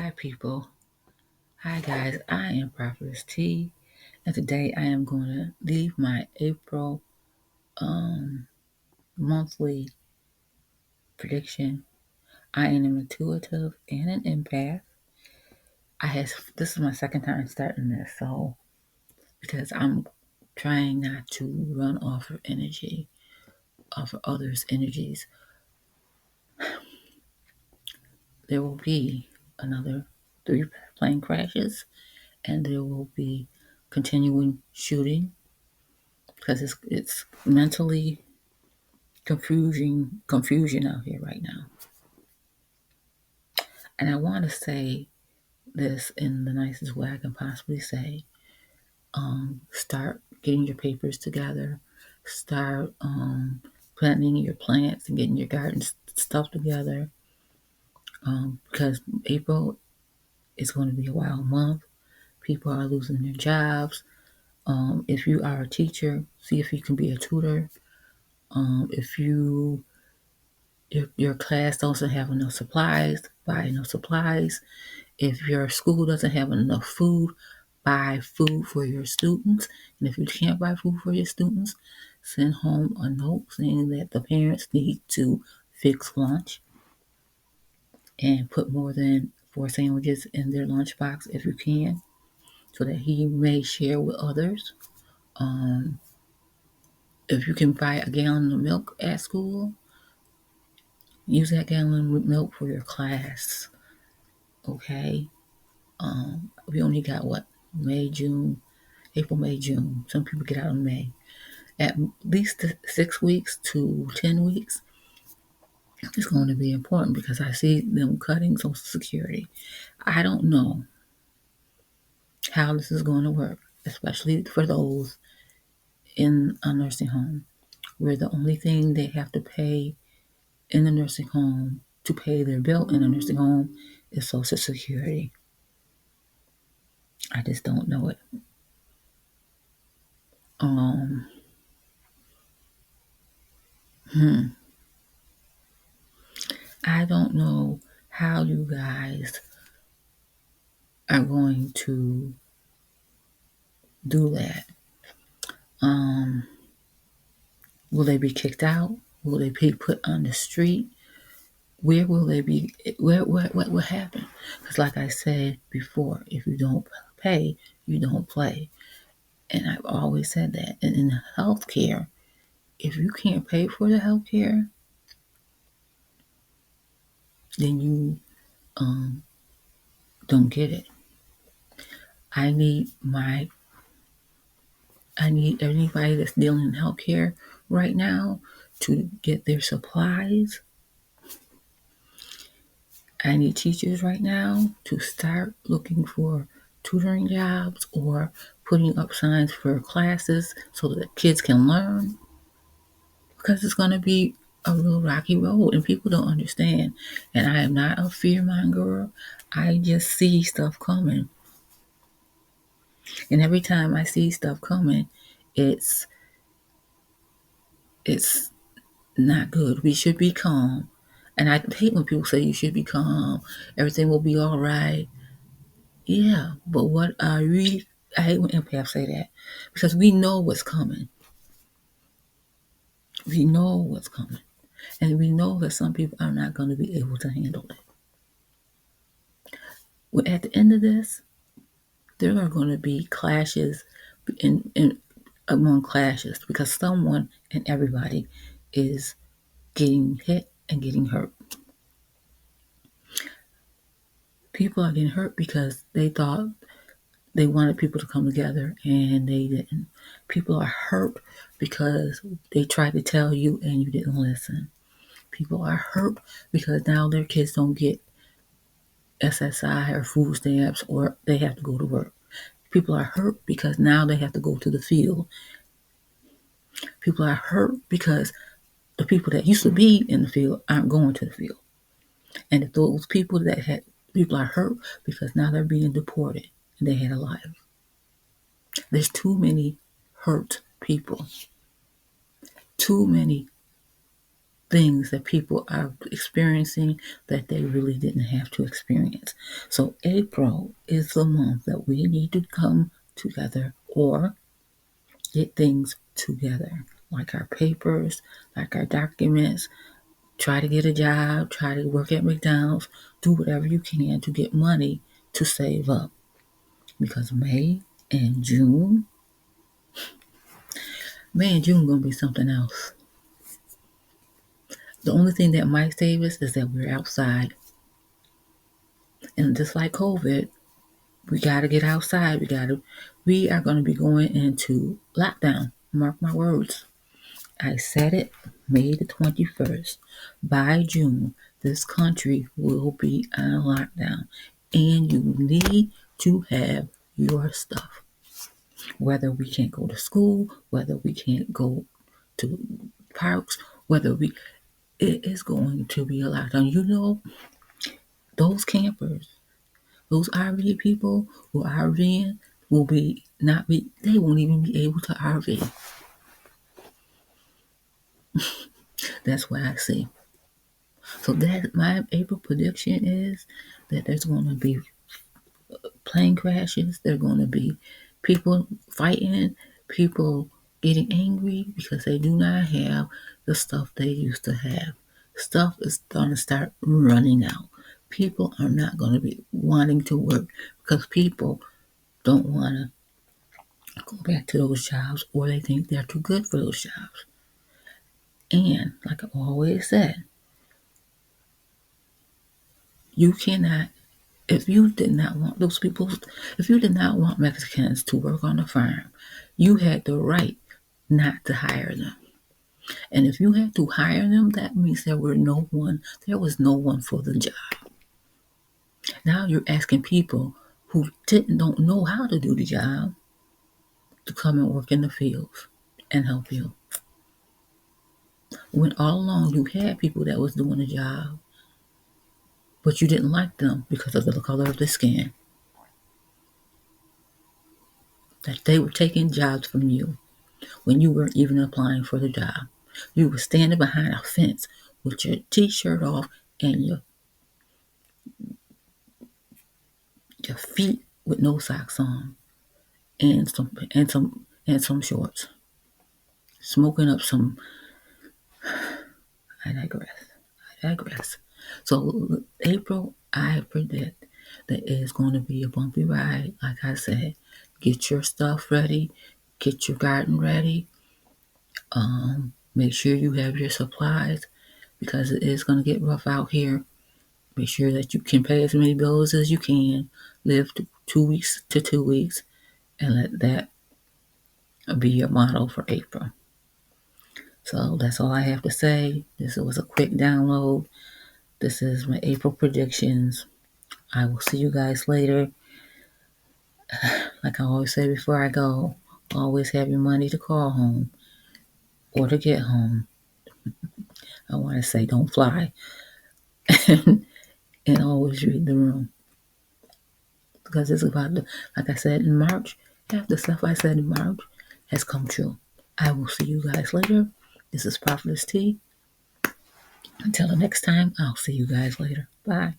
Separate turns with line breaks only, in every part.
Hi, people. Hi, guys. I am Prophetess T, and today I am going to leave my April monthly prediction. I am an intuitive and an empath. This is my second time starting this, so because I'm trying not to run off of energy, off of others' energies, there will be another 3 plane crashes, and there will be continuing shooting because it's mentally confusion out here right now. And I want to say this in the nicest way I can possibly say. Start getting your papers together. Start planting your plants and getting your garden stuff together. Because April is going to be a wild month. People are losing their jobs. If you are a teacher, see if you can be a tutor. If your class doesn't have enough supplies, buy enough supplies. If your school doesn't have enough food, buy food for your students. And if you can't buy food for your students, send home a note saying that the parents need to fix lunch and put more than 4 sandwiches in their lunchbox if you can, so that he may share with others. If you can buy a gallon of milk at school, use that gallon of milk for your class. Okay? We only got May, June, April, May, June. Some people get out in May. At least 6 weeks to 10 weeks is going to be important because I see them cutting Social Security. I don't know how this is going to work, especially for those in a nursing home, where the only thing they have to pay in the nursing home to pay their bill in a nursing home is Social Security. I just don't know it. Um, I don't know how you guys are going to do that. Will they be kicked out? Will they be put on the street? Where will they be? What will happen? Because, like I said before, if you don't pay, you don't play. And I've always said that. And in healthcare, if you can't pay for the healthcare, then you don't get it. I need my I need anybody that's dealing in healthcare right now to get their supplies. I need teachers right now to start looking for tutoring jobs or putting up signs for classes so that kids can learn, because it's going to be a real rocky road and people don't understand. And I am not a fearmonger. I just see stuff coming. And every time I see stuff coming, it's it's not good. We should be calm. And I hate when people say you should be calm. Everything will be all right. Yeah, but what are we? I hate when empaths say that because we know what's coming. We know what's coming. And we know that some people are not going to be able to handle it. Well, at the end of this, there are going to be clashes in among clashes because someone and everybody is getting hit and getting hurt. People are getting hurt because they thought they wanted people to come together and they didn't. People are hurt because they tried to tell you and you didn't listen. People are hurt because now their kids don't get SSI or food stamps or they have to go to work. People are hurt because now they have to go to the field. People are hurt because the people that used to be in the field aren't going to the field. And if those people are hurt because now they're being deported and they had a life. There's too many hurt people. Too many things that people are experiencing that they really didn't have to experience. So April is the month that we need to come together or get things together, like our papers, like our documents. Try to get a job, try to work at McDonald's, do whatever you can to get money to save up. Because and June, May and June gonna be something else. The only thing that might save us is that we're outside. And just like COVID, we gotta get outside. We are gonna be going into lockdown. Mark my words. I said it, May the 21st. By June, this country will be on lockdown. And you need to have your stuff. Whether we can't go to school, whether we can't go to parks, it is going to be a lockdown. You know, those campers, those RV people who are RVing they won't even be able to RV. That's what I see. So that my April prediction is that there's going to be plane crashes. There's going to be people fighting, people getting angry because they do not have the stuff they used to have. Stuff is going to start running out. People are not going to be wanting to work because people don't want to go back to those jobs or they think they're too good for those jobs. And like I always said, you cannot, if you did not want those people, if you did not want Mexicans to work on the farm, you had the right not to hire them. And if you had to hire them, that means there was no one for the job. Now you're asking people who don't know how to do the job to come and work in the fields and help you. When all along you had people that was doing the job, but you didn't like them because of the color of the skin. That they were taking jobs from you when you weren't even applying for the job. You were standing behind a fence with your t-shirt off and your feet with no socks on and some shorts. Smoking up some I digress. So April, I predict that it's going to be a bumpy ride. Like I said, get your stuff ready, get your garden ready. Make sure you have your supplies because it is going to get rough out here. Make sure that you can pay as many bills as you can. Live 2 weeks to 2 weeks, and let that be your motto for April. So that's all I have to say. This was a quick download. This is my April predictions. I will see you guys later. Like I always say before I go, always have your money to call home or to get home. I want to say don't fly and always read the room. Because it's about, like I said in March, half the stuff I said in March has come true. I will see you guys later. This is Prophetess T. Until the next time, I'll see you guys later. Bye.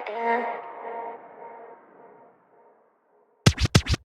Yeah.